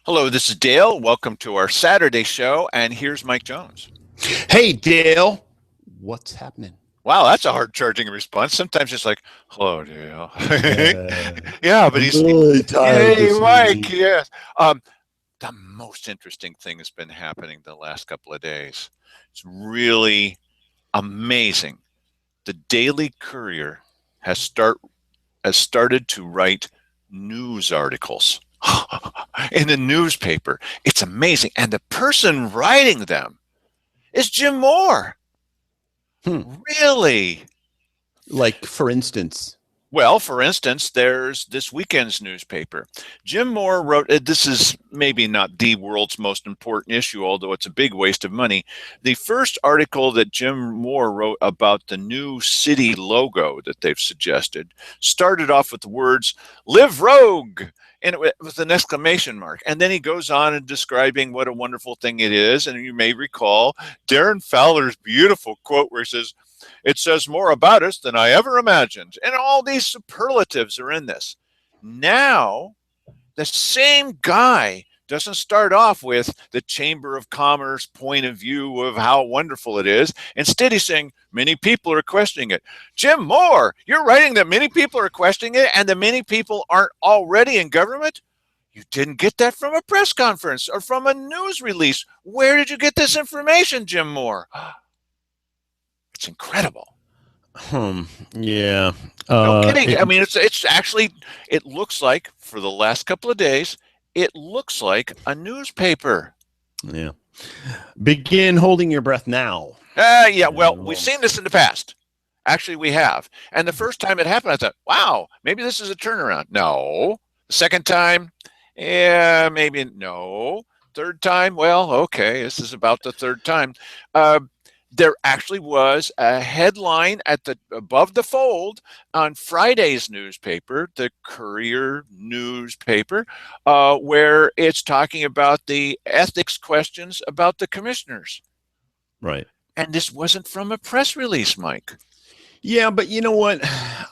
Hello, this is Dale. Welcome to our Saturday show, and here's Mike Jones. Hey, Dale, what's happening? Wow, that's a hard charging response. Sometimes it's like, "Hello, Dale." Yeah, but I'm he's really tired Yay, this Mike. week. Yes. Um, the most interesting thing has been happening the last couple of days. It's really amazing. The Daily Courier has start has started to write news articles in the newspaper. It's amazing, and the person writing them is Jim Moore. Hmm. Really? Like, for instance, Well, for instance, there's this weekend's newspaper. Jim Moore wrote, this is maybe not the world's most important issue, although it's a big waste of money. The first article that Jim Moore wrote about the new city logo that they've suggested started off with the words, "Live Rogue," and with an exclamation mark. And then he goes on and describing what a wonderful thing it is. And you may recall Darren Fowler's beautiful quote where he says, "It says more about us than I ever imagined." And all these superlatives are in this. Now, the same guy doesn't start off with the Chamber of Commerce point of view of how wonderful it is. Instead, he's saying many people are questioning it. Jim Moore, you're writing that many people are questioning it and that many people aren't already in government? You didn't get that from a press conference or from a news release. Where did you get this information, Jim Moore? It's incredible. hmm, yeah, No uh, kidding. it, I mean, it's actually, it looks like for the last couple of days, it looks like a newspaper. yeah. Begin holding your breath now. Yeah, well, we've Well, seen this in the past. Actually, we have. And the first time it happened, I thought, wow, maybe this is a turnaround. No. The second time, yeah, maybe no. Third time, well, okay, this is about the third time. Uh, there actually was a headline at the above the fold on Friday's newspaper, the Courier newspaper, where it's talking about the ethics questions about the commissioners. right. And this wasn't from a press release, Mike. Yeah, but you know what?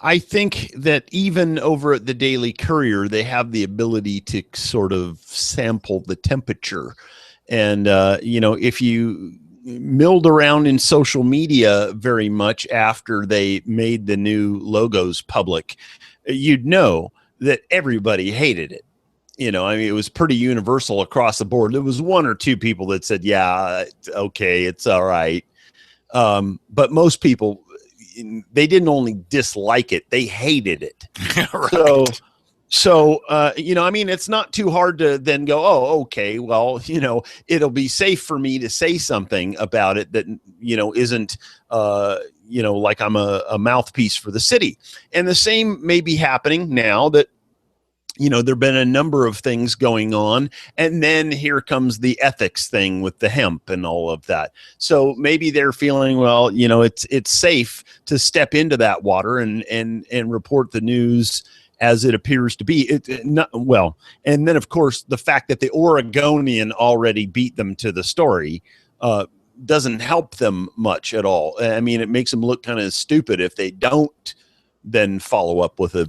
I think that even over at the Daily Courier, they have the ability to sort of sample the temperature. And, if you milled around in social media very much after they made the new logos public, you'd know that everybody hated it. I mean, it was pretty universal across the board. There was one or two people that said, yeah, okay, it's all right. But most people, they didn't only dislike it, they hated it. So, Right. I mean, it's not too hard to then go, oh, okay, well, it'll be safe for me to say something about it that, isn't, like I'm a mouthpiece for the city. And the same may be happening now that there've been a number of things going on, and then here comes the ethics thing with the hemp and all of that. So maybe they're feeling, well, it's safe to step into that water and report the news as it appears to be. Well, and then of course the fact that the Oregonian already beat them to the story doesn't help them much at all. I mean, it makes them look kind of stupid if they don't then follow up with a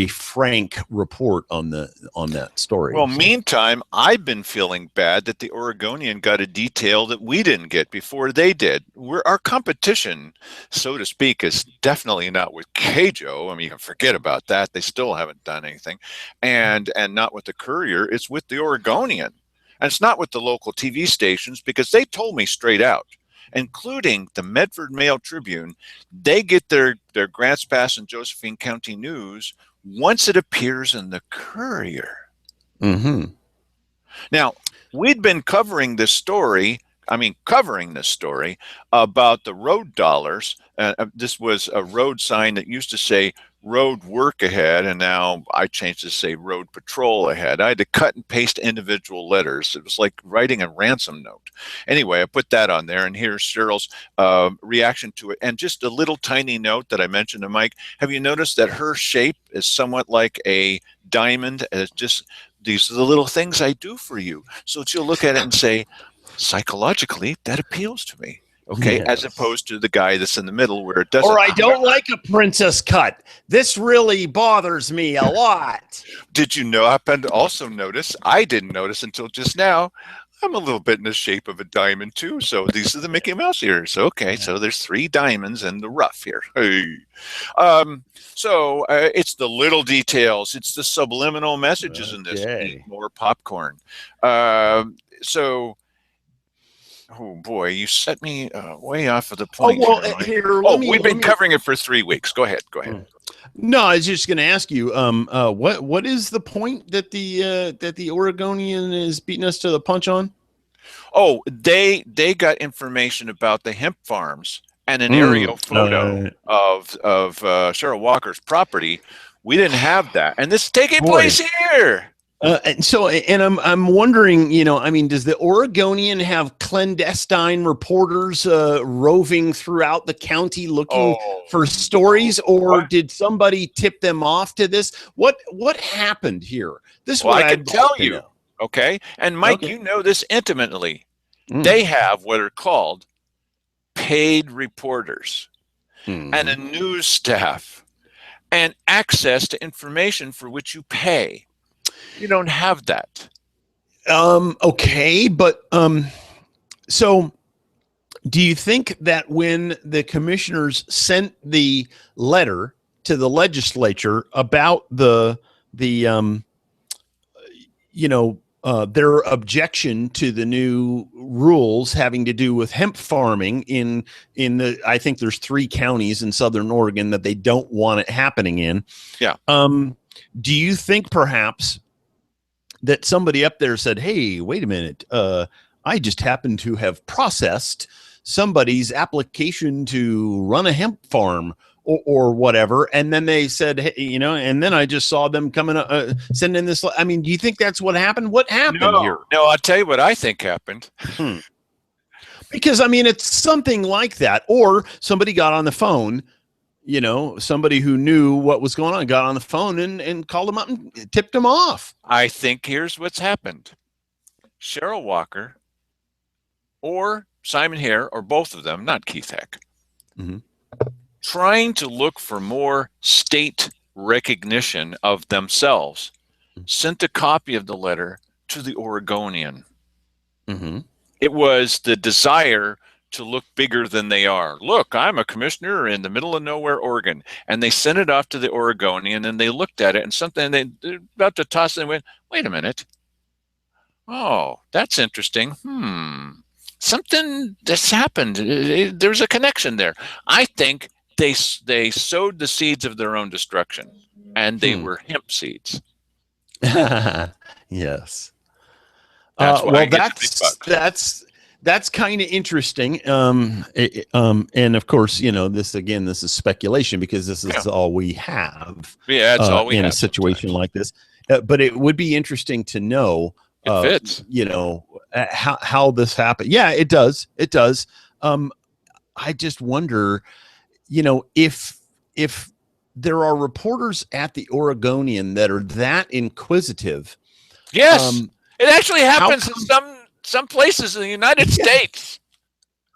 frank report on that story. Well, So meantime, I've been feeling bad that the Oregonian got a detail that we didn't get before they did. Our competition, so to speak, is definitely not with KJO. I mean, you can forget about that. They still haven't done anything. And not with the Courier. It's with the Oregonian. And it's not with the local TV stations because they told me straight out, including the Medford Mail Tribune, they get their Grants Pass and Josephine County news once it appears in the Courier. mm-hmm. Now, we'd been covering this story about the road dollars. This was a road sign that used to say road work ahead, and now I changed it to say road patrol ahead. I had to cut and paste individual letters. It was like writing a ransom note. Anyway, I put that on there, and here's Cheryl's reaction to it. And just a little tiny note that I mentioned to Mike. Have you noticed that her shape is somewhat like a diamond? It's just these are the little things I do for you. So that you'll look at it and say, psychologically, that appeals to me. okay, as Yes. opposed to the guy that's in the middle where it doesn't. Or I don't However, like a princess cut. This really bothers me a lot. did you know? I happened to also notice, I didn't notice until just now, I'm a little bit in the shape of a diamond too. So these are the Mickey Mouse ears. Okay, Yeah. so there's 3 diamonds in the rough here. Hey. It's the little details. It's the subliminal messages in this. Eat Okay. more popcorn. So, oh boy, you set me way off of the Oh point well, here, Mike. here Oh, let me we've let been me. covering it for 3 weeks. Go ahead. Go ahead. Mm. No, I was just going to ask you, what is the point that the Oregonian is beating us to the punch on? Oh, they got information about the hemp farms and an Mm. aerial photo of Cheryl Walker's property. We didn't have that, and this is taking Boy. place here. And I'm wondering, I mean, does the Oregonian have clandestine reporters roving throughout the county looking Oh for no! stories, or What? did somebody tip them off to this? What happened here? This is Well, what I can I'd like tell to you. know. Okay, and Mike, Okay. you know this intimately. Mm. They have what are called paid reporters and Hmm. a news staff and access to information for which you pay. You don't have that. Okay, but so do you think that when the commissioners sent the letter to the legislature about the their objection to the new rules having to do with hemp farming in the I think there's 3 counties in southern Oregon that they don't want it happening in. Yeah. Um, do you think perhaps that somebody up there said, "Hey, wait a minute, I just happen to have processed somebody's application to run a hemp farm." Or whatever, and then they said, hey, and then I just saw them coming, sending this. I mean, do you think that's what happened? What happened here? No, I'll tell you what I think happened. Hmm. Because I mean, it's something like that, or somebody got on the phone. Somebody who knew what was going on got on the phone and called them up and tipped them off. I think here's what's happened. Cheryl Walker or Simon Hare, or both of them, not Keith Heck, Mm-hmm. trying to look for more state recognition of themselves, sent a copy of the letter to the Oregonian. Mm-hmm. It was the desire to look bigger than they are. Look, I'm a commissioner in the middle of nowhere, Oregon. And they sent it off to the Oregonian, and they looked at it, and something they're about to toss it and went, wait a minute. Oh, that's interesting. Something that's happened. There's a connection there. I think they sowed the seeds of their own destruction, and they were hemp seeds. Yes. That's why Well, I get the big bucks. that's kind of interesting. And of course, this is speculation because this is Yeah, all we have yeah, that's all we in a have situation sometimes. like this. But it would be interesting to know, It fits. how this happened. Yeah, it does. It does. I just wonder, if there are reporters at the Oregonian that are that inquisitive. Yes, it actually How happens in come? some places in the United Yeah, States.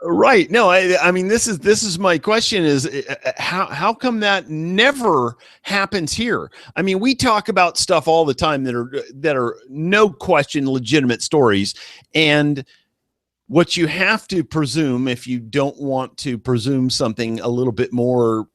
right. No, I mean this is my question is how come that never happens here? I mean, we talk about stuff all the time that are no question legitimate stories, and what you have to presume if you don't want to presume something a little bit more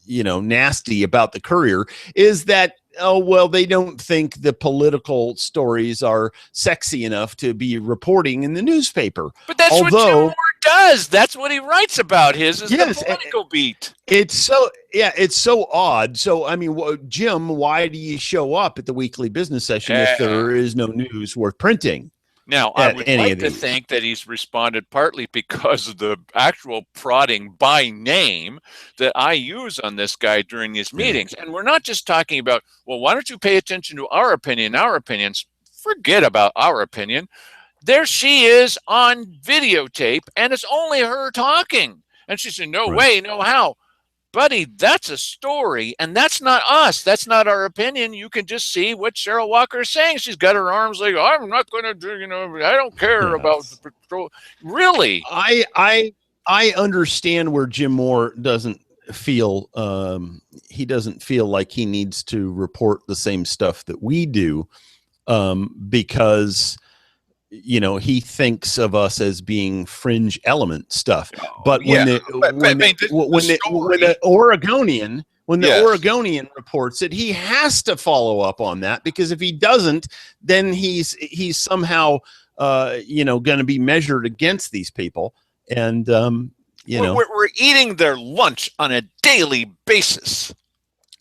nasty about the Courier is that, oh well, they don't think the political stories are sexy enough to be reporting in the newspaper. But that's what Jim Although, Moore does. That's what he writes about. His is the yes, political beat. it's so odd. So I mean, Jim, why do you show up at the weekly business session if Uh, there is no news worth printing Now, I at would any like of to these? think that he's responded partly because of the actual prodding by name that I use on this guy during these Yeah. meetings. And we're not just talking about, well, why don't you pay attention to our opinion, our opinions? Forget about our opinion. There she is on videotape, and it's only her talking. And she said, no Right. way, no how. buddy, that's a story, and that's not us. That's not our opinion. You can just see what Cheryl Walker is saying. She's got her arms like, I'm not going to do, I don't care about the Yes. patrol. Really? I understand where Jim Moore doesn't feel he doesn't feel like he needs to report the same stuff that we do, because he thinks of us as being fringe element stuff. Oh, But yeah. But I mean, when story. the Oregonian Yes. reports it, he has to follow up on that, because if he doesn't, then he's somehow going to be measured against these people. And We're eating their lunch on a daily basis.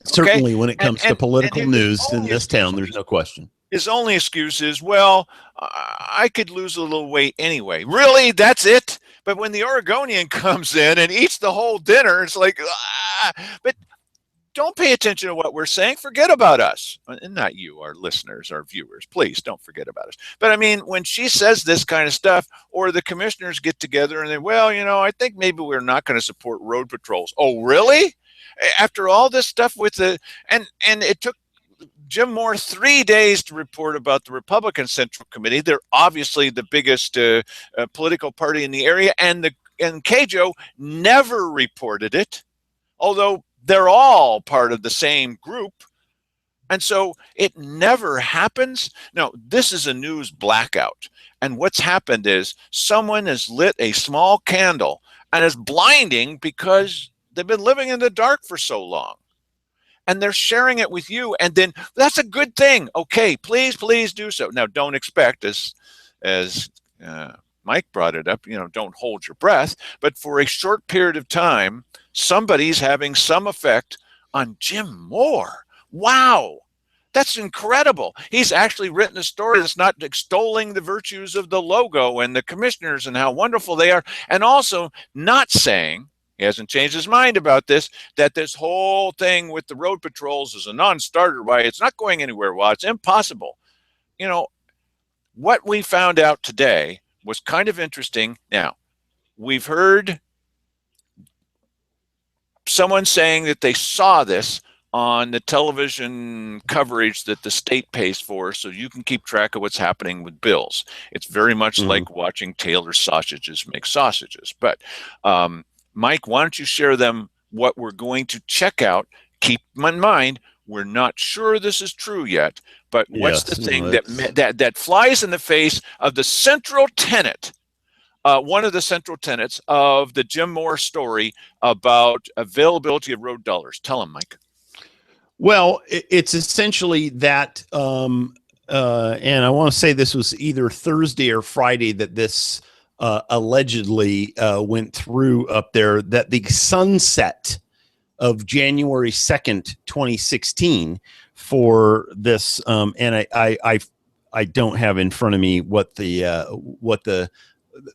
Okay? certainly when it comes to political his news in only this town, there's no question. His only excuse is, well, I could lose a little weight anyway. Really? That's it? But when the Oregonian comes in and eats the whole dinner, it's like, but don't pay attention to what we're saying. Forget about us. And not you, our listeners, our viewers. Please don't forget about us. But I mean, when she says this kind of stuff, or the commissioners get together and they, well, I think maybe we're not going to support road patrols. Oh, really? After all this stuff with and it took Jim Moore 3 days to report about the Republican Central Committee. They're obviously the biggest political party in the area, and Cajo never reported it, although they're all part of the same group. And so it never happens. No, this is a news blackout. And what's happened is someone has lit a small candle and is blinding because they've been living in the dark for so long. And they're sharing it with you, and then that's a good thing. Okay, please do so. Now, don't expect, as Mike brought it up, don't hold your breath. But for a short period of time, somebody's having some effect on Jim Moore. Wow, that's incredible. He's actually written a story that's not extolling the virtues of the logo and the commissioners and how wonderful they are, and also not saying, he hasn't changed his mind about this, that this whole thing with the road patrols is a non-starter. Why it's not going anywhere. Well, it's impossible. What we found out today was kind of interesting. Now, we've heard someone saying that they saw this on the television coverage that the state pays for, so you can keep track of what's happening with bills. It's very much like watching Taylor Sausages make sausages. But Mike, why don't you share them what we're going to check out? Keep in mind, we're not sure this is true yet, but what's the thing that flies in the face of the central tenet, one of the central tenets of the Jim Moore story about availability of road dollars? Tell him, Mike. Well, it's essentially that, and I want to say this was either Thursday or Friday that this allegedly went through up there, that the sunset of January 2nd, 2016 for this, and I don't have in front of me what the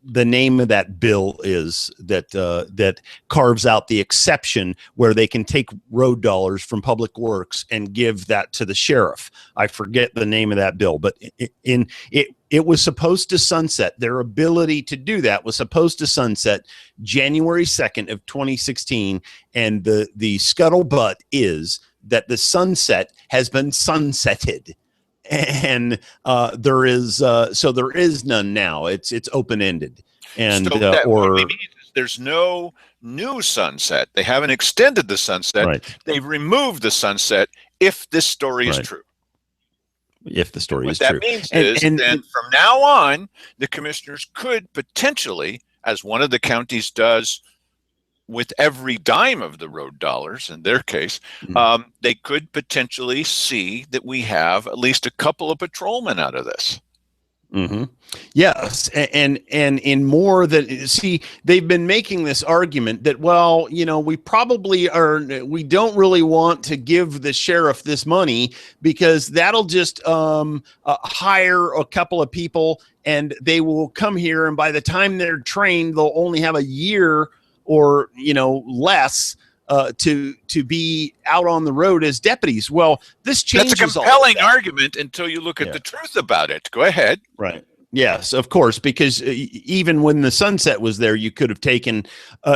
name of that bill is that carves out the exception where they can take road dollars from public works and give that to the sheriff. I forget the name of that bill, but it was supposed to sunset. Their ability to do that was supposed to sunset January 2nd of 2016. And the scuttlebutt is that the sunset has been sunsetted. And there is none now. It's open ended, and So what we mean is there's no new sunset. They haven't extended the sunset. Right. They've removed the sunset. If this story is Right. true, if the story is what true, that means is then from now on, the commissioners could potentially, as one of the counties does with every dime of the road dollars, in their case, they could potentially see that we have at least a couple of patrolmen out of this. Yes, and in more than, see, they've been making this argument that, well, we probably we don't really want to give the sheriff this money because that'll just hire a couple of people and they will come here, and by the time they're trained, they'll only have a year or less to be out on the road as deputies. Well, this changes. That's a compelling argument until you look at the truth about it. Go ahead. Right. Yes, of course, because even when the sunset was there, you could have taken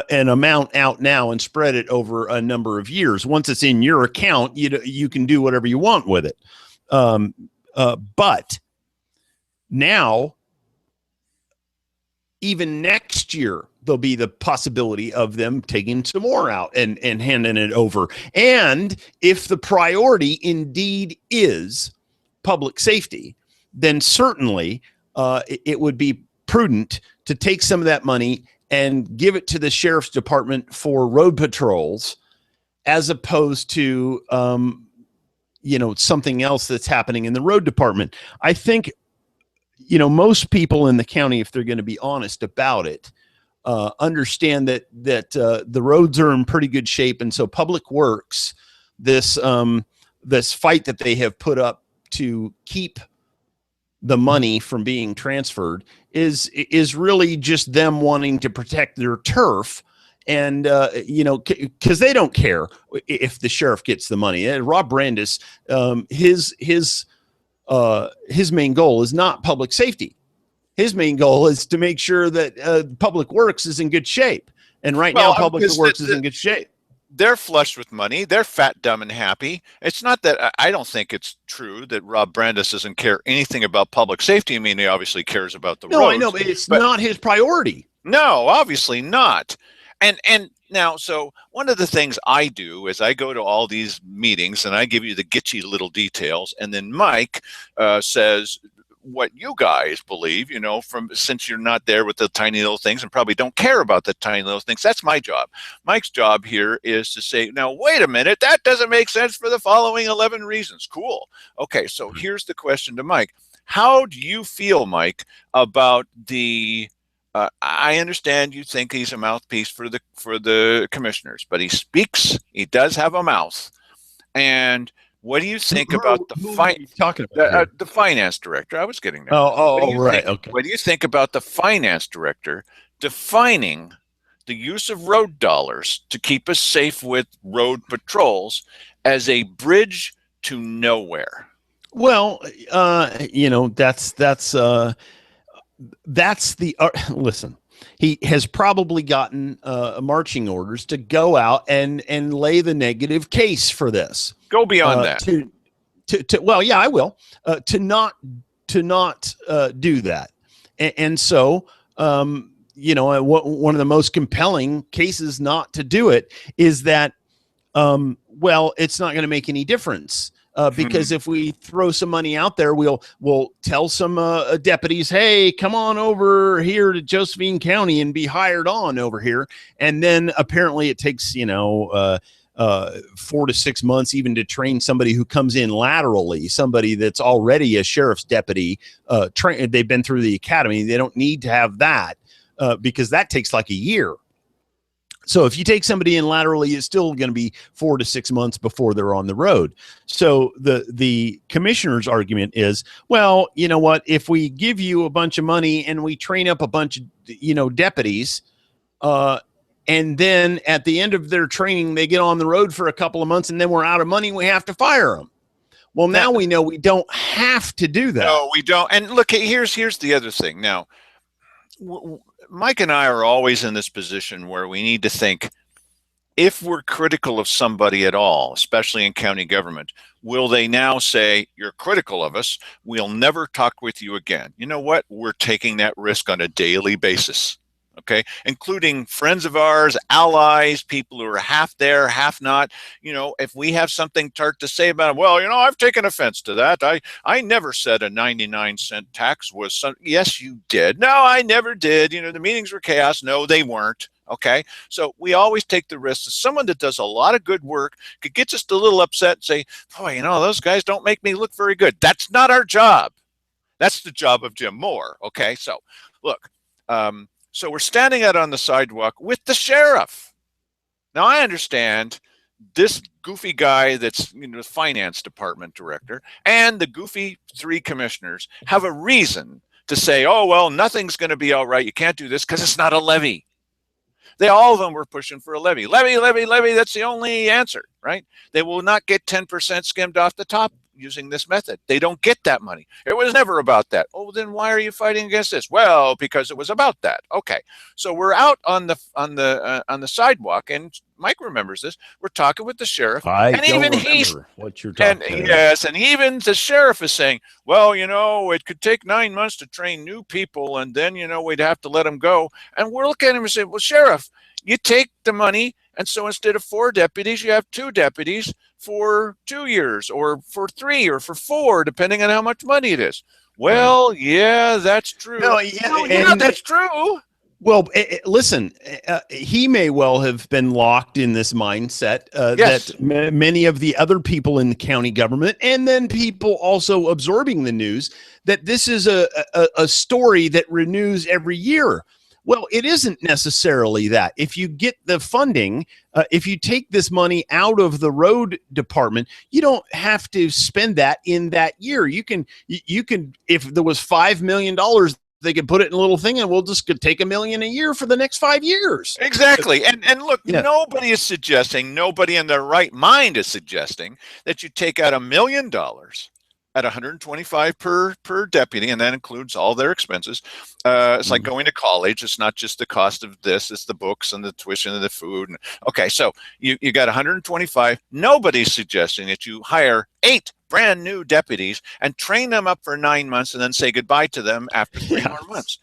an amount out now and spread it over a number of years. Once it's in your account, you can do whatever you want with it. But now, even next year, there'll be the possibility of them taking some more out and handing it over. And if the priority indeed is public safety, then certainly it would be prudent to take some of that money and give it to the sheriff's department for road patrols, as opposed to something else that's happening in the road department. I think most people in the county, if they're going to be honest about it, understand that the roads are in pretty good shape, and so Public Works, this fight that they have put up to keep the money from being transferred is really just them wanting to protect their turf. And because they don't care if the sheriff gets the money. Rob Brandis, his main goal is not public safety. His main goal is to make sure that Public Works is in good shape. And right now, Public Works is in good shape. They're flush with money. They're fat, dumb, and happy. It's not that I don't think it's true that Rob Brandis doesn't care anything about public safety. I mean, he obviously cares about the roads. No, I know, but it's not his priority. No, obviously not. And now, so one of the things I do is I go to all these meetings and I give you the gitchy little details, and then Mike says what you guys believe, from since you're not there with the tiny little things and probably don't care about the tiny little things. That's my job. Mike's job here is to say, now, wait a minute, that doesn't make sense for the following 11 reasons. Cool. Okay, so here's the question to Mike. How do you feel, Mike, about the I understand you think he's a mouthpiece for the commissioners, but he speaks. He does have a mouth. And what do you think about the finance director? I was getting there. Right. Okay. What do you think about the finance director defining the use of road dollars to keep us safe with road patrols as a bridge to nowhere? Well, that's the listen. He has probably gotten marching orders to go out and lay the negative case for this. Go beyond that. Well, yeah, I will. To not do that, and so one of the most compelling cases not to do it is that it's not going to make any difference. Because if we throw some money out there, we'll tell some deputies, hey, come on over here to Josephine County and be hired on over here. And then apparently it takes, 4 to 6 months even to train somebody who comes in laterally, somebody that's already a sheriff's deputy. They've been through the academy. They don't need to have that because that takes like a year. So if you take somebody in laterally, it's still going to be 4 to 6 months before they're on the road. So the commissioner's argument is, well, you know what? If we give you a bunch of money and we train up a bunch of, deputies, and then at the end of their training, they get on the road for a couple of months and then we're out of money, we have to fire them. Well, now we know we don't have to do that. No, we don't. And look, here's the other thing. Now, Mike and I are always in this position where we need to think, if we're critical of somebody at all, especially in county government, will they now say, you're critical of us, we'll never talk with you again? You know what? We're taking that risk on a daily basis, okay? Including friends of ours, allies, people who are half there, half not. If we have something tart to say about it, well, I've taken offense to that. I never said a 99-cent tax was yes, you did. No, I never did. The meetings were chaos. No, they weren't. Okay. So we always take the risk that someone that does a lot of good work could get just a little upset and say, boy, those guys don't make me look very good. That's not our job. That's the job of Jim Moore. Okay. So look, so we're standing out on the sidewalk with the sheriff. Now I understand this goofy guy that's the finance department director and the goofy 3 commissioners have a reason to say, oh, well, nothing's going to be all right. You can't do this because it's not a levy. All of them were pushing for a levy. Levy, levy, levy. That's the only answer, right? They will not get 10% skimmed off the top using this method. They don't get that money. It was never about that. Oh, then why are you fighting against this? Well, because it was about that. Okay, so we're out on the sidewalk, and Mike remembers this. We're talking with the sheriff, I and don't even he's remember what you're and talking about. yes, and even the sheriff is saying, well, it could take 9 months to train new people, and then we'd have to let them go. And we're looking at him and saying, well, sheriff, you take the money, and so instead of 4 deputies, you have 2 deputies for 2 years, or for 3, or for 4, depending on how much money it is. Right. Well, yeah, that's true. No, yeah, Yeah, that's true. well, listen, he may well have been locked in this mindset Yes. that many of the other people in the county government, and then people also absorbing the news, that this is a story that renews every year. Well, it isn't necessarily that. If you get the funding, if you take this money out of the road department, you don't have to spend that in that year. You can, if there was $5 million, they could put it in a little thing, and we'll just take $1 million a year for the next 5 years. Exactly. And look, Yeah. nobody in their right mind is suggesting that you take out $1 million at 125 per deputy, and that includes all their expenses. It's like going to college. It's not just the cost of this; it's the books and the tuition and the food. Okay, so you got 125. Nobody's suggesting that you hire 8 brand new deputies and train them up for 9 months and then say goodbye to them after 3 more months.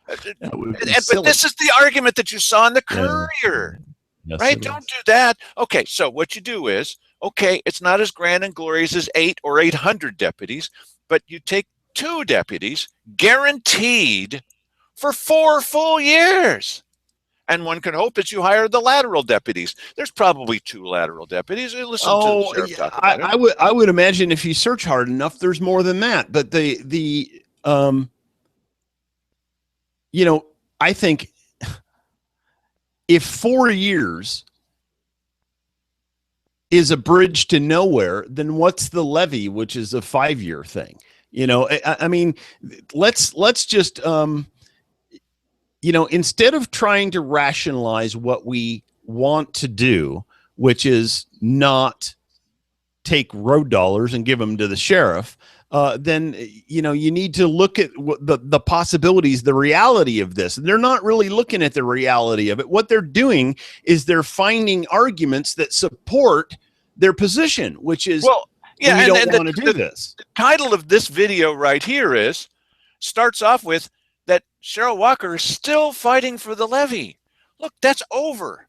But this is the argument that you saw in the Courier. Yes, right? Don't do that. Okay, so what you do is, okay, it's not as grand and glorious as 8 or 800 deputies, but you take 2 deputies guaranteed for 4 full years. And one can hope that you hire the lateral deputies. There's probably 2 lateral deputies. Listen to the sheriff talk about it. I would imagine if you search hard enough, there's more than that. But I think if 4 years is a bridge to nowhere, then what's the levy, which is a 5-year thing? I mean, let's just instead of trying to rationalize what we want to do, which is not take road dollars and give them to the sheriff, then you need to look at the possibilities, the reality of this. They're not really looking at the reality of it. What they're doing is they're finding arguments that support their position, which is, we don't want to do this. The title of this video right here starts off with that Cheryl Walker is still fighting for the levy. Look, that's over.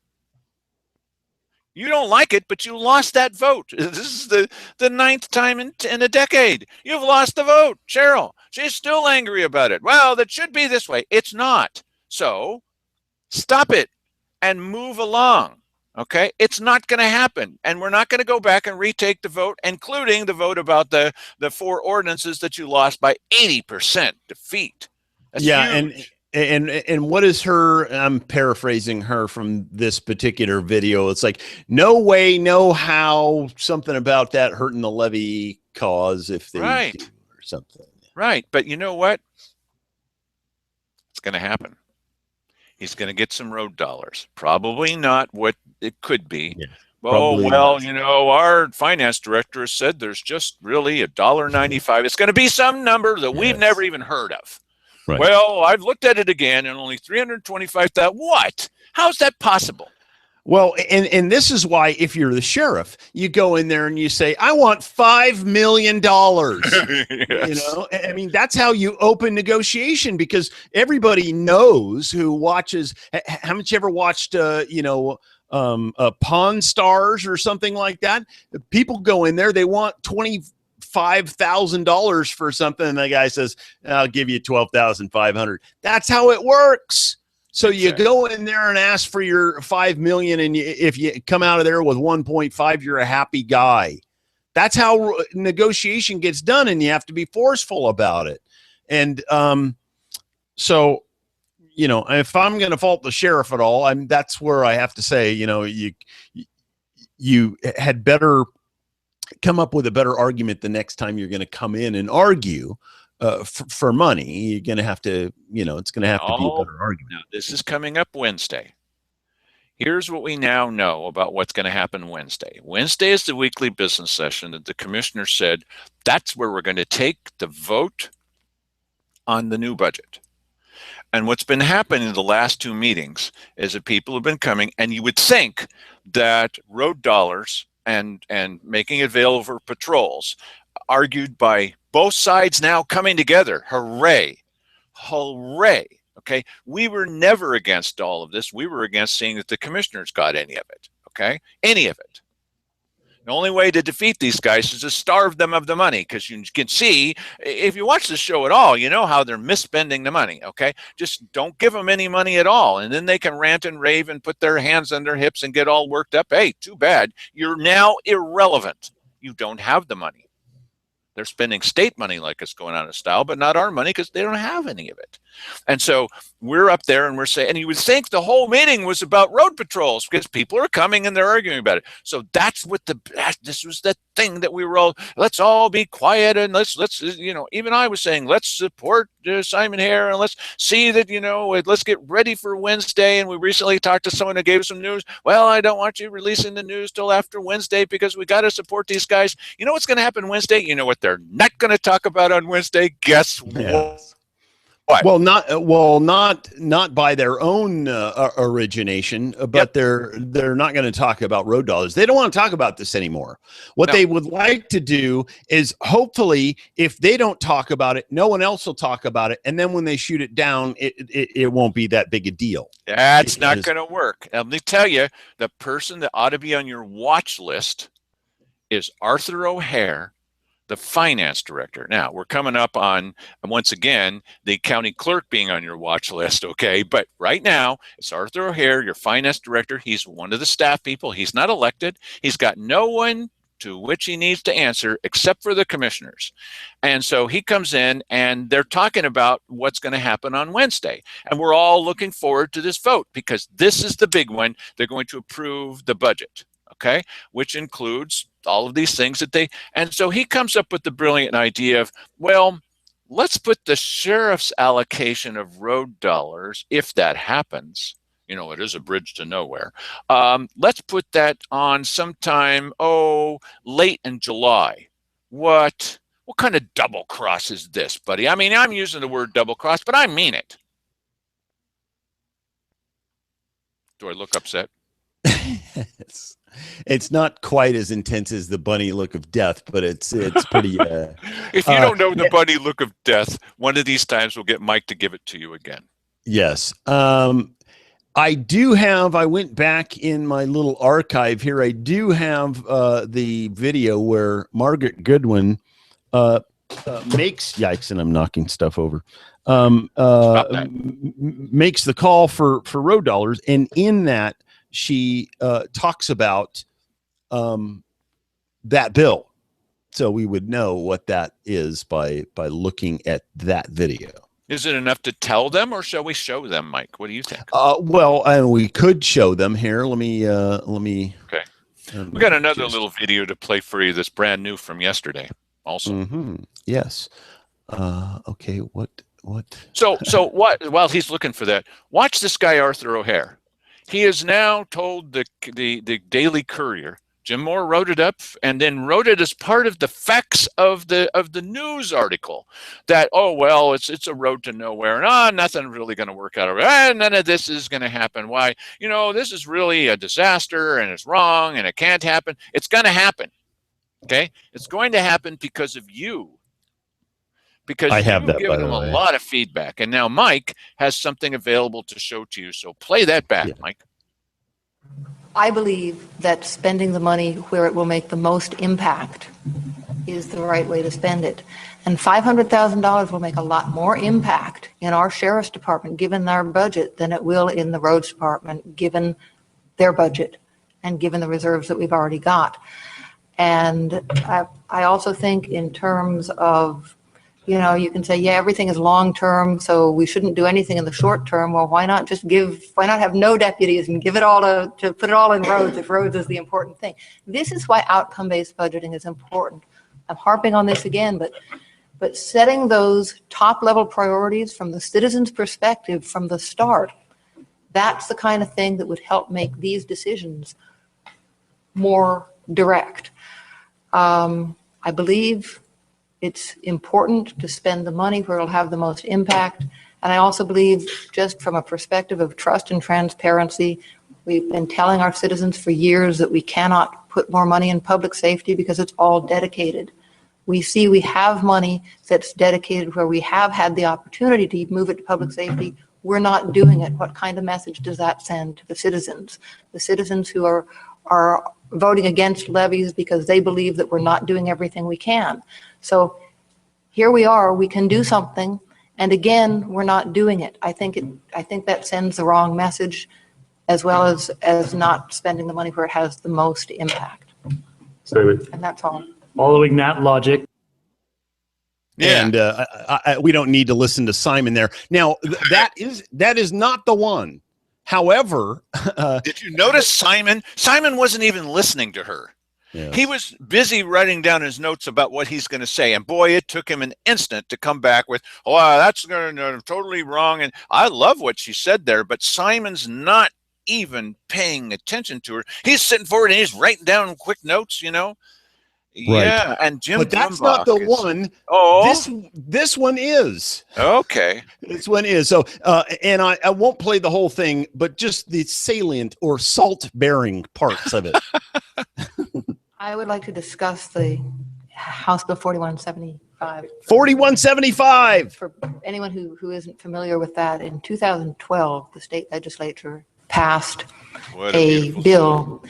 You don't like it, but you lost that vote. This is the 9th time in a decade. You've lost the vote. Cheryl, she's still angry about it. Well, that should be this way. It's not. So stop it and move along. Okay, it's not going to happen, and we're not going to go back and retake the vote, including the vote about the 4 ordinances that you lost by 80% defeat. That's huge. And what is her? I'm paraphrasing her from this particular video. It's like, no way, no how, something about that hurting the levy cause if they do or something. Right, but you know what? It's going to happen. He's going to get some road dollars. Probably not what it could be. Yeah, our finance director has said there's just really $1.95. It's going to be some number that we've never even heard of. Right. Well, I've looked at it again, and only 325,000. What? How's that possible? Well, and this is why, if you're the sheriff, you go in there and you say, I want $5 million. Yes. I mean, that's how you open negotiation, because everybody knows who watches. Haven't you ever watched, Pawn Stars or something like that? People go in there, they want $25,000 for something, and the guy says, I'll give you $12,500. That's how it works. So you go in there and ask for your $5 million, and if you come out of there with 1.5, you're a happy guy. That's how negotiation gets done, and you have to be forceful about it. And so, if I'm going to fault the sheriff at all, that's where I have to say, you had better come up with a better argument the next time you're going to come in and argue for money. You're going to have to, it's going to have to be a better argument. Now, this is coming up Wednesday. Here's what we now know about what's going to happen Wednesday. Wednesday is the weekly business session that the commissioner said that's where we're going to take the vote on the new budget. And what's been happening in the last two meetings is that people have been coming, and you would think that road dollars and making it available for patrols, argued by both sides now coming together. Hooray! Hooray! Okay, we were never against all of this. We were against seeing that the commissioners got any of it. Okay, any of it. The only way to defeat these guys is to starve them of the money, because you can see, if you watch the show at all, you know how they're misspending the money, okay? Just don't give them any money at all, and then they can rant and rave and put their hands on their hips and get all worked up. Hey, too bad. You're now irrelevant. You don't have the money. They're spending state money like it's going out of style, but not our money because they don't have any of it. And so we're up there and we're saying, and you would think the whole meeting was about road patrols because people are coming and they're arguing about it. So that's what this was the thing that we were all, let's all be quiet and let's, even I was saying, let's support Simon Hare and let's see that, let's get ready for Wednesday. And we recently talked to someone who gave us some news. Well, I don't want you releasing the news till after Wednesday because we got to support these guys. You know what's going to happen Wednesday? You know what they're not going to talk about on Wednesday? Guess what? What? Not by their own origination, but they're not going to talk about road dollars. They don't want to talk about this anymore. What they would like to do is, hopefully, if they don't talk about it, no one else will talk about it, and then when they shoot it down, it won't be that big a deal. That's not going to work. Let me tell you, the person that ought to be on your watch list is Arthur O'Hare, the finance director. Now, we're coming up on, once again, the county clerk being on your watch list, okay? But right now, it's Arthur O'Hare, your finance director. He's one of the staff people. He's not elected. He's got no one to which he needs to answer except for the commissioners. And so he comes in and they're talking about what's going to happen on Wednesday. And we're all looking forward to this vote because this is the big one. They're going to approve the budget, okay? Which includes all of these things and so he comes up with the brilliant idea of, well, let's put the sheriff's allocation of road dollars, if that happens, it is a bridge to nowhere. Let's put that on sometime, late in July. What kind of double cross is this, buddy? I mean, I'm using the word double cross, but I mean it. Do I look upset? It's not quite as intense as the bunny look of death, but it's pretty. If you don't know the bunny look of death, one of these times we'll get Mike to give it to you again. Yes. I went back in my little archive here. I do have the video where Margaret Goodwin makes, yikes, and I'm knocking stuff over, makes the call for road dollars. And in that, she talks about that bill. So we would know what that is by looking at that video. Is it enough to tell them, or shall we show them, Mike? What do you think? We could show them here. Let me. Okay. We got another little video to play for you that's brand new from yesterday also. Mm-hmm. Yes. Okay. What? So what? While he's looking for that, watch this guy, Arthur O'Hare. He has now told the Daily Courier, Jim Moore wrote it up and then wrote it as part of the facts of the news article that, it's a road to nowhere and nothing really going to work out of it. And none of this is going to happen. Why? This is really a disaster and it's wrong and it can't happen. It's going to happen. Okay. It's going to happen because of you. Because you've given them a lot of feedback. And now Mike has something available to show to you. So play that back, Mike. I believe that spending the money where it will make the most impact is the right way to spend it. And $500,000 will make a lot more impact in our sheriff's department, given our budget, than it will in the roads department, given their budget and given the reserves that we've already got. And I also think in terms of, you can say, everything is long-term, so we shouldn't do anything in the short term. Well, why not have no deputies and give it all to put it all in roads if roads is the important thing? This is why outcome-based budgeting is important. I'm harping on this again, but setting those top-level priorities from the citizen's perspective from the start That's the kind of thing that would help make these decisions more direct. I believe it's important to spend the money where it'll have the most impact. And I also believe, just from a perspective of trust and transparency, we've been telling our citizens for years that we cannot put more money in public safety because it's all dedicated. We see we have money that's dedicated where we have had the opportunity to move it to public safety. We're not doing it. What kind of message does that send to the citizens? The citizens who are voting against levies because they believe that we're not doing everything we can. So here we are, we can do something, and again, we're not doing it. I think that sends the wrong message, as well as not spending the money where it has the most impact. Simon. And that's all. Following that logic. Yeah. And we don't need to listen to Simon there. Now, that is not the one. However, did you notice Simon? Simon wasn't even listening to her. yes. He was busy writing down his notes about what he's going to say. And boy, it took him an instant to come back with, oh, that's totally wrong. And I love what she said there, but Simon's not even paying attention to her. He's sitting forward and he's writing down quick notes, you know? Right. Yeah, and Jim but that's Brumbach not the is, one. Oh, this one is. Okay. This one is. So, and I won't play the whole thing, but just the salient or salt-bearing parts of it. I would like to discuss the House Bill 4175. 4175. For anyone who isn't familiar with that, in 2012, the state legislature passed a bill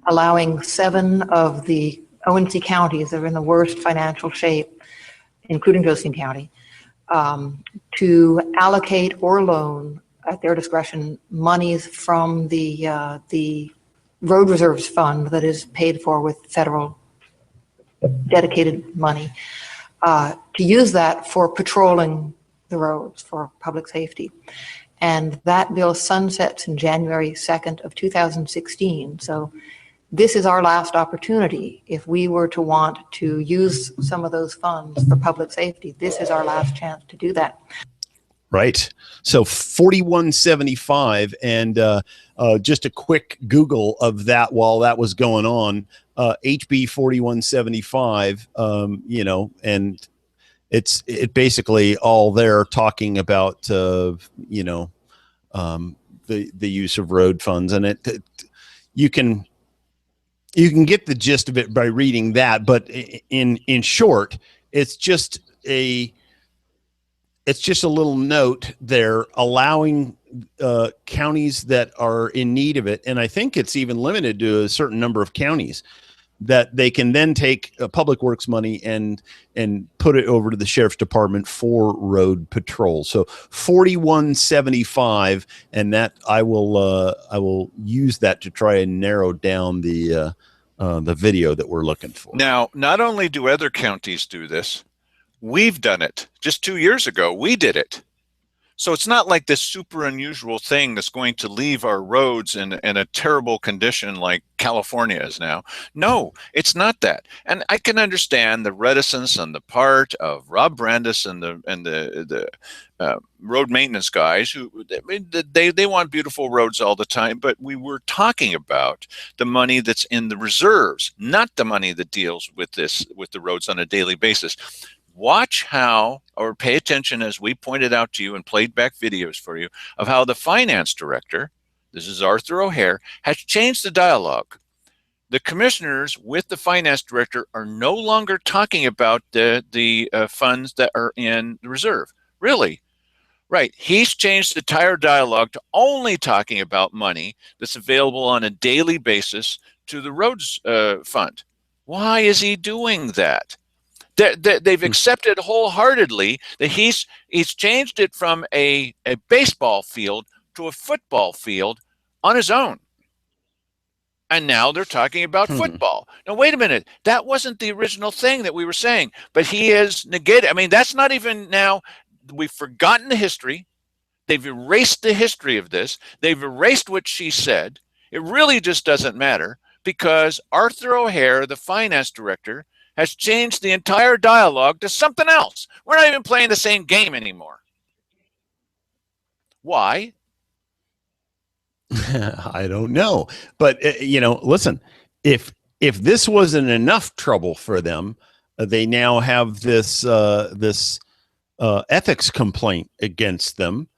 allowing 7 of the ONC counties that are in the worst financial shape, including Josephine County, to allocate or loan at their discretion monies from the road reserves fund that is paid for with federal dedicated money, to use that for patrolling the roads for public safety. And that bill sunsets in January 2nd of 2016. So this is our last opportunity. If we were to want to use some of those funds for public safety, this is our last chance to do that. Right. So 4175, and just a quick Google of that while that was going on. HB 4175. And it basically all there talking about the use of road funds, and you can get the gist of it by reading that. But in short, it's just a little note there allowing counties that are in need of it, and I think it's even limited to a certain number of counties, that they can then take public works money and put it over to the sheriff's department for road patrol. So 4175, and that I will use that to try and narrow down the video that we're looking for. Now, not only do other counties do this, we've done it. Just 2 years ago, we did it. So it's not like this super unusual thing that's going to leave our roads in a terrible condition like California is now. No, it's not that. And I can understand the reticence on the part of Rob Brandis and the road maintenance guys who they want beautiful roads all the time. But we were talking about the money that's in the reserves, not the money that deals with the roads on a daily basis. Watch how, or pay attention as we pointed out to you and played back videos for you of how the finance director, this is Arthur O'Hare, has changed the dialogue. The commissioners with the finance director are no longer talking about the funds that are in the reserve. Really? Right. He's changed the entire dialogue to only talking about money that's available on a daily basis to the roads fund. Why is he doing that? They've accepted wholeheartedly that he's changed it from a baseball field to a football field on his own. And now they're talking about football. Now, wait a minute. That wasn't the original thing that we were saying, but he is negated. I mean, that's not even now. We've forgotten the history. They've erased the history of this. They've erased what she said. It really just doesn't matter because Arthur O'Hare, the finance director, has changed the entire dialogue to something else. We're not even playing the same game anymore. Why? I don't know, but listen, if this wasn't enough trouble for them, they now have this ethics complaint against them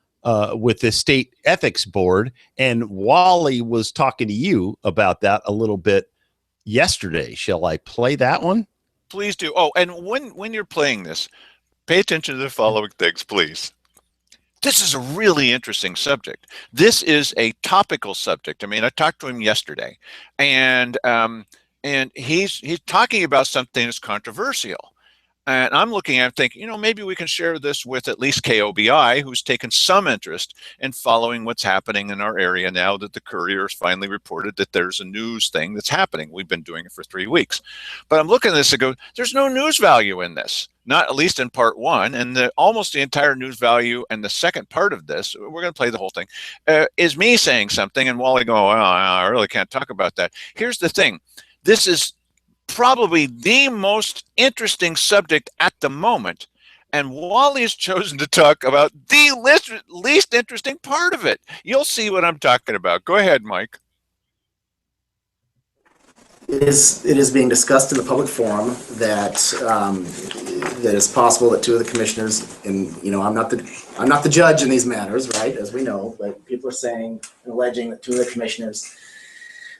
with the state ethics board, and Wally was talking to you about that a little bit yesterday. Shall I play that one? Please do. Oh, and when you're playing this, pay attention to the following things, please. This is a really interesting subject. This is a topical subject. I mean, I talked to him yesterday, and he's talking about something that's controversial. And I'm looking at it thinking, maybe we can share this with at least KOBI, who's taken some interest in following what's happening in our area now that the Courier has finally reported that there's a news thing that's happening. We've been doing it for 3 weeks. But I'm looking at this and go, there's no news value in this, not at least in part one. And almost the entire news value and the second part of this, we're going to play the whole thing, is me saying something and Wally going, oh, I really can't talk about that. Here's the thing. This is probably the most interesting subject at the moment, and Wally has chosen to talk about the least interesting part of it. You'll see what I'm talking about. Go ahead, Mike. It is being discussed in the public forum that that it's possible that two of the commissioners, and I'm not the judge in these matters, right? As we know, but people are saying and alleging that two of the commissioners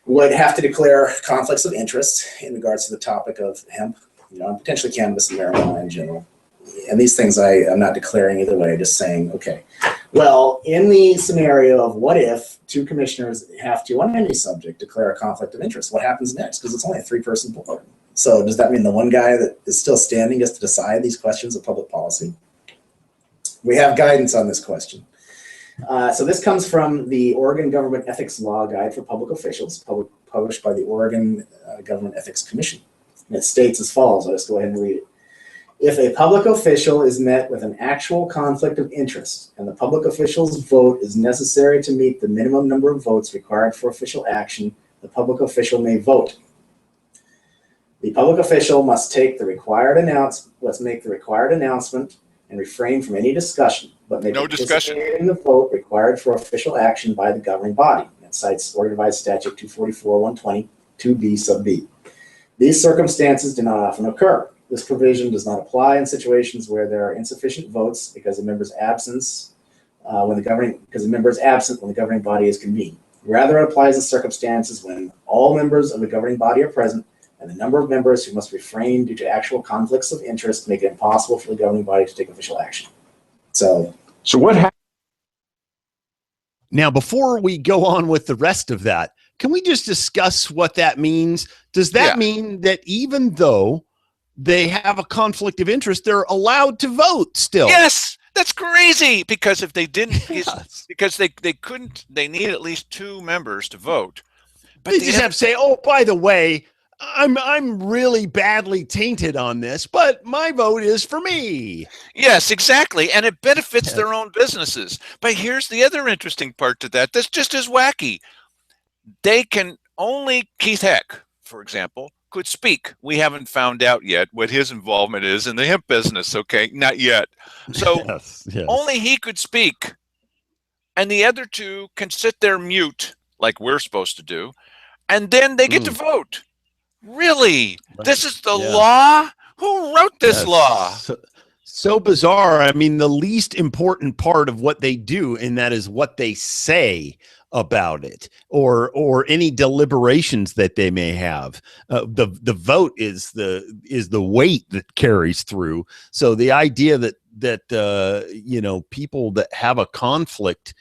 would have to declare conflicts of interest in regards to the topic of hemp, and potentially cannabis and marijuana in general. And these things I'm not declaring either way, just saying, okay, well, in the scenario of what if two commissioners have to, on any subject, declare a conflict of interest, what happens next? Because it's only a 3-person board. So does that mean the one guy that is still standing gets to decide these questions of public policy? We have guidance on this question. So this comes from the Oregon Government Ethics Law Guide for Public Officials, published by the Oregon Government Ethics Commission. And it states as follows. I'll just go ahead and read it. If a public official is met with an actual conflict of interest and the public official's vote is necessary to meet the minimum number of votes required for official action, the public official may vote. The public official must make the required announcement and refrain from any discussion, but may participate in the vote required for official action by the governing body. That cites Oregon Revised Statute 244-120, 2B sub B. These circumstances do not often occur. This provision does not apply in situations where there are insufficient votes because the member is absent when the governing body is convened. Rather, it applies in circumstances when all members of the governing body are present and the number of members who must refrain due to actual conflicts of interest make it impossible for the governing body to take official action. So what happened? Now, before we go on with the rest of that, can we just discuss what that means? Does that mean that even though they have a conflict of interest, they're allowed to vote still? Yes, that's crazy. Because if they didn't, because they couldn't, they need at least 2 members to vote. But they just have to say, oh, by the way, I'm really badly tainted on this, but my vote is for me. Yes, exactly. And it benefits their own businesses. But here's the other interesting part to that. That's just as wacky. They can only, Keith Heck, for example, could speak. We haven't found out yet what his involvement is in the hemp business. Okay, not yet. So yes. Only he could speak. And the other 2 can sit there mute like we're supposed to do. And then they get to vote. Really? Right. This is the law? Who wrote this law? So bizarre. I mean, the least important part of what they do, and that is what they say about it, or any deliberations that they may have. The vote is the weight that carries through. So the idea that people that have a conflict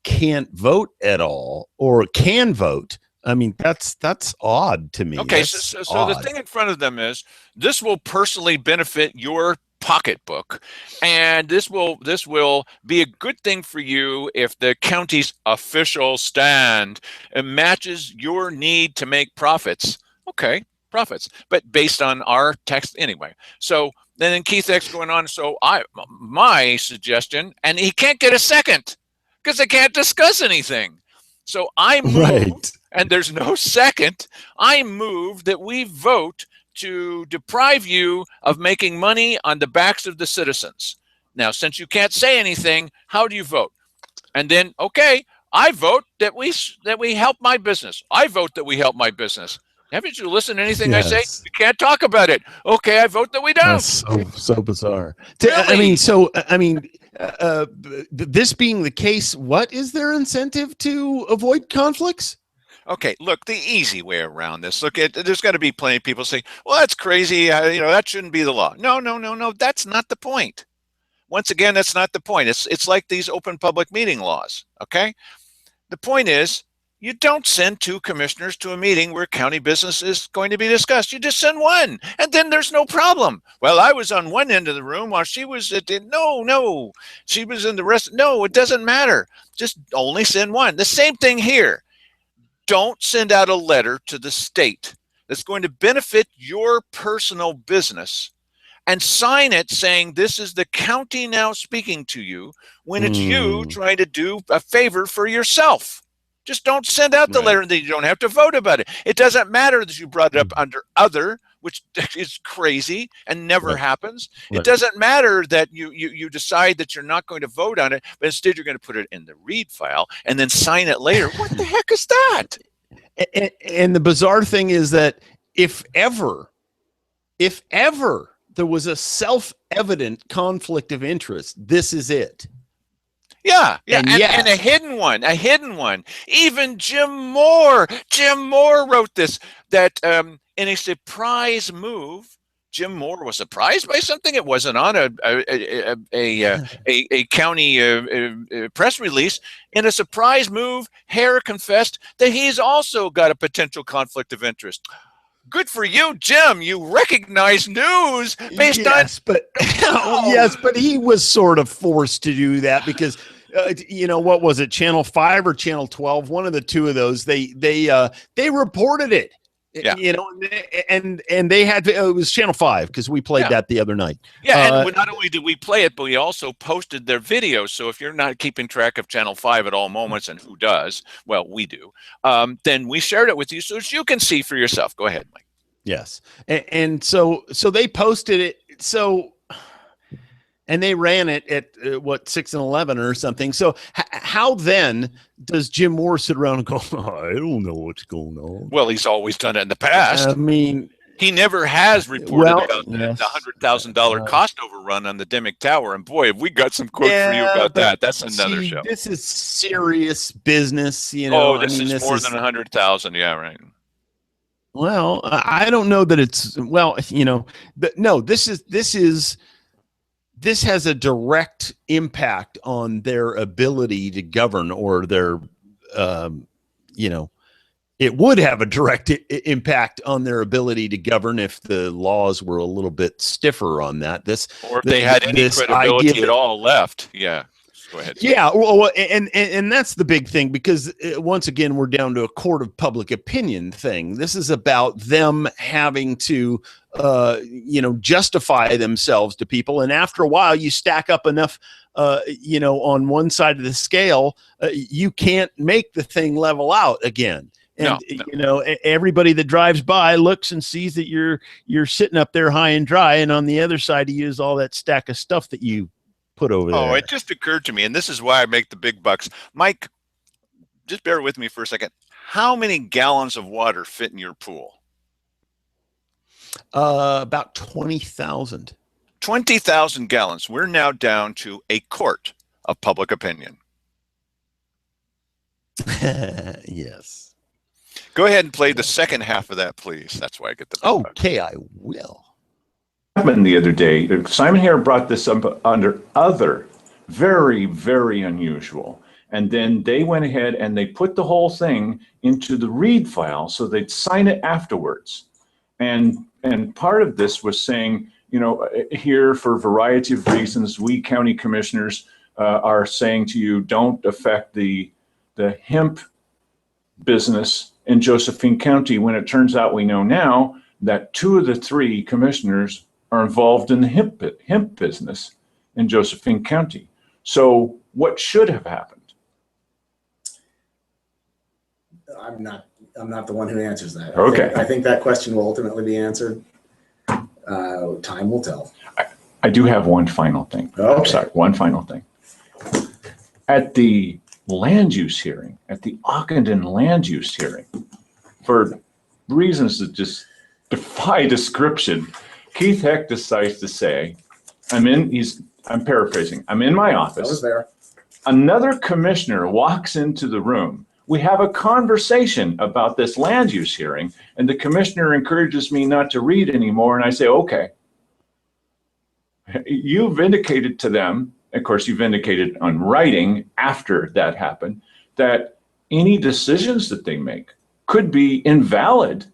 can't vote at all or can vote. I mean, that's odd to me. Okay, so the thing in front of them is this will personally benefit your pocketbook, and this will be a good thing for you if the county's official stand matches your need to make profits. Okay, profits, but based on our text anyway. So then Keith X going on. So my suggestion, and he can't get a second because they can't discuss anything. So I move. Right. And there's no second. I move that we vote to deprive you of making money on the backs of the citizens. Now, since you can't say anything, how do you vote? And then, okay, I vote that we help my business. I vote that we help my business. Haven't you listened to anything I say? Yes. We can't talk about it. Okay, I vote that we That's don't. so bizarre. Really? This being the case, what is their incentive to avoid conflicts? Okay, look, the easy way around this. Look, there's got to be plenty of people saying, "Well, that's crazy. That shouldn't be the law." No, no, no, no. That's not the point. Once again, that's not the point. It's like these open public meeting laws. Okay, the point is, you don't send two commissioners to a meeting where county business is going to be discussed. You just send one, and then there's no problem. Well, I was on one end of the room while she was at no, she was in the rest. No, it doesn't matter. Just only send one. The same thing here. Don't send out a letter to the state that's going to benefit your personal business and sign it saying this is the county now speaking to you when it's you trying to do a favor for yourself. Just don't send out the Right. letter and then you don't have to vote about it. It doesn't matter that you brought it up under other, which is crazy and never Right. happens. Right. It doesn't matter that you decide that you're not going to vote on it, but instead you're going to put it in the read file and then sign it later. What the heck is that? And the bizarre thing is that if ever there was a self-evident conflict of interest, this is it. Yeah, And and a hidden one. Even Jim Moore wrote this, that in a surprise move, Jim Moore was surprised by something. It wasn't on a county press release. In a surprise move, Hare confessed that he's also got a potential conflict of interest. Good for you, Jim. You recognize news based on. But yes, but he was sort of forced to do that because what was it, Channel 5 or Channel 12? One of the two of those. They reported it. Yeah. And they had to, it was Channel 5 because we played that the other night. Yeah, and not only did we play it, but we also posted their videos. So if you're not keeping track of Channel 5 at all moments, and who does, well, we do, then we shared it with you so you can see for yourself. Go ahead, Mike. Yes. And so they posted it. So, and they ran it at 6 and 11 or something. So how then does Jim Moore sit around and go, I don't know what's going on? Well, he's always done it in the past. I mean, he never has reported about the yes. $100,000 cost overrun on the Dimick Tower. And boy, have we got some quotes for you about that. That's another show. This is serious business, Oh, this is more than 100,000. Yeah, right. Well, I don't know that it's this has a direct impact on their ability to govern, or their it would have a direct impact on their ability to govern if the laws were a little bit stiffer on that. Or if they had any credibility at all left. Yeah. Go ahead. Yeah, well, and that's the big thing, because once again we're down to a court of public opinion thing. This is about them having to justify themselves to people, and after a while you stack up enough on one side of the scale, you can't make the thing level out again. And everybody that drives by looks and sees that you're sitting up there high and dry, and on the other side you use all that stack of stuff that you put over there. Oh, it just occurred to me, and this is why I make the big bucks. Mike, just bear with me for a second. How many gallons of water fit in your pool? About 20,000. 20,000 gallons. We're now down to a court of public opinion. Yes. Go ahead and play the second half of that, please. That's why I get the big bucks. Okay, I will. Happened the other day. Simon Hare brought this up under other, very, very unusual. And then they went ahead and they put the whole thing into the read file so they'd sign it afterwards. And part of this was saying, here for a variety of reasons, we county commissioners are saying to you, don't affect the hemp business in Josephine County, when it turns out we know now that 2 of the 3 commissioners are involved in the hemp business in Josephine County. So what should have happened? I'm not the one who answers that. Okay. I think that question will ultimately be answered. Time will tell. I do have one final thing. Okay. I'm sorry, one final thing. At the land use hearing, at the Ockenden land use hearing, for reasons that just defy description, Keith Heck decides to say, I'm paraphrasing, I'm in my I was office. there. Another commissioner walks into the room. We have a conversation about this land use hearing, and the commissioner encourages me not to read anymore. And I say, okay. You vindicated to them, of course, you vindicated on writing after that happened, that any decisions that they make could be invalid.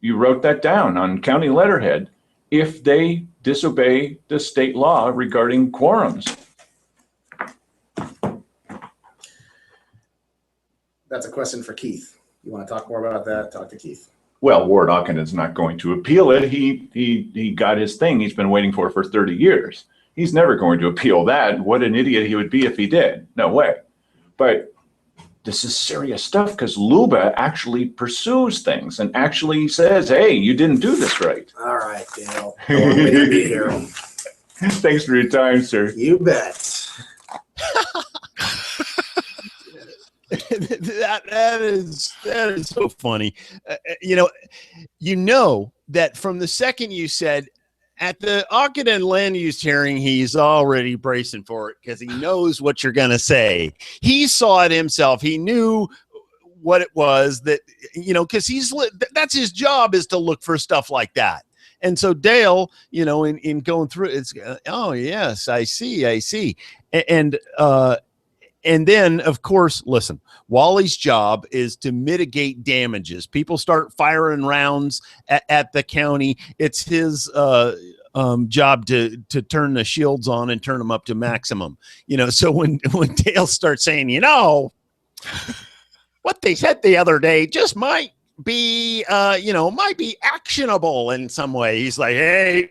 You wrote that down on county letterhead if they disobey the state law regarding quorums. That's a question for Keith. You want to talk more about that? Talk to Keith. Well, Ward Ockenden's not going to appeal it. He got his thing he's been waiting for 30 years. He's never going to appeal that. What an idiot he would be if he did. No way. But this is serious stuff because Luba actually pursues things and actually says, hey, you didn't do this right. All right, Dale. I want me to be here. Thanks for your time, sir. You bet. that is so funny. You know that from the second you said at the Ockenden land use hearing, he's already bracing for it because he knows what you're going to say. He saw it himself. He knew what it was that, because that's his job, is to look for stuff like that. And so Dale, in going through it's, oh yes, I see. And then, of course, listen, Wally's job is to mitigate damages. People start firing rounds at the county. It's his job to turn the shields on and turn them up to maximum. So when Dale starts saying, what they said the other day just might be, might be actionable in some way. He's like, hey,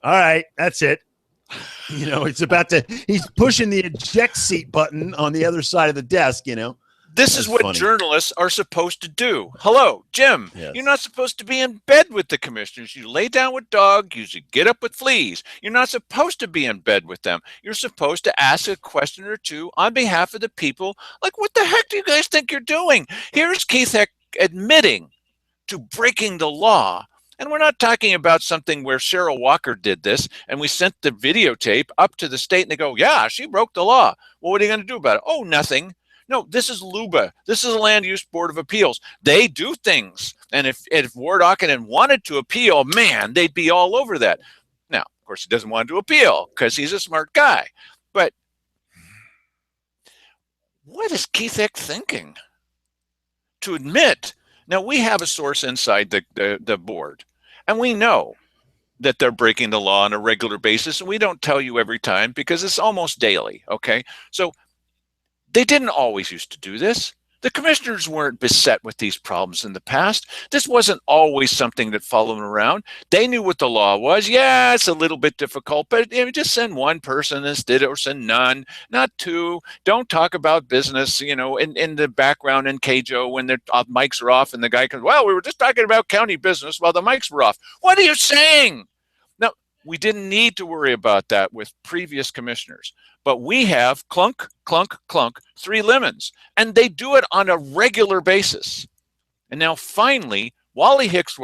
all right, that's it. He's pushing the eject seat button on the other side of the desk, This is what journalists are supposed to do. Hello, Jim. Yes. You're not supposed to be in bed with the commissioners. You lay down with dogs. You should get up with fleas. You're not supposed to be in bed with them. You're supposed to ask a question or two on behalf of the people. Like, what the heck do you guys think you're doing? Here's Keith Heck admitting to breaking the law. And we're not talking about something where Cheryl Walker did this and we sent the videotape up to the state and they go, yeah, she broke the law. Well, what are you going to do about it? Oh, nothing. No, this is LUBA. This is a Land Use Board of Appeals. They do things. And if Ward Ockenden wanted to appeal, man, they'd be all over that. Now, of course, he doesn't want to appeal because he's a smart guy. But what is Keith Heck thinking? To admit, now we have a source inside the board, and we know that they're breaking the law on a regular basis, and we don't tell you every time because it's almost daily, okay? So they didn't always used to do this. The commissioners weren't beset with these problems in the past. This wasn't always something that followed them around. They knew what the law was. Yeah, it's a little bit difficult, but just send one person instead, or send none, not two. Don't talk about business, in the background in KJO when their mics are off and the guy comes, well, we were just talking about county business while the mics were off. What are you saying? Now, we didn't need to worry about that with previous commissioners. But we have clunk, clunk, clunk, 3 lemons. And they do it on a regular basis. And now finally, Wally Hicks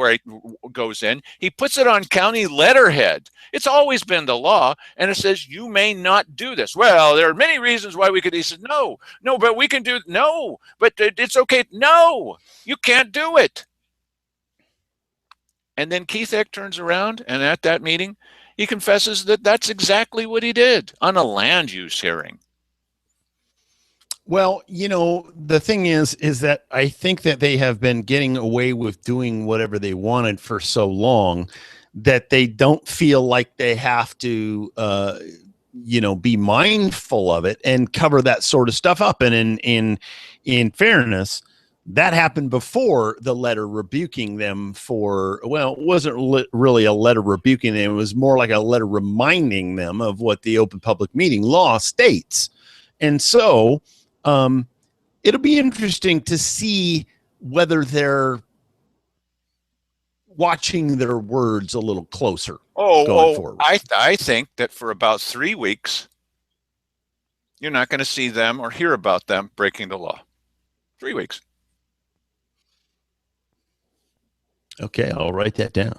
goes in, he puts it on county letterhead. It's always been the law. And it says, you may not do this. Well, there are many reasons why we could. He says, no, but we can do, no, but it's okay. No, you can't do it. And then Keith Heck turns around and at that meeting, he confesses that that's exactly what he did on a land use hearing. Well, the thing is that I think that they have been getting away with doing whatever they wanted for so long that they don't feel like they have to, be mindful of it and cover that sort of stuff up. And in fairness, that happened before the letter rebuking them for, well, it wasn't really a letter rebuking them. It was more like a letter reminding them of what the open public meeting law states. And so it'll be interesting to see whether they're watching their words a little closer going forward. I think that for about 3 weeks, you're not going to see them or hear about them breaking the law. 3 weeks. Okay, I'll write that down.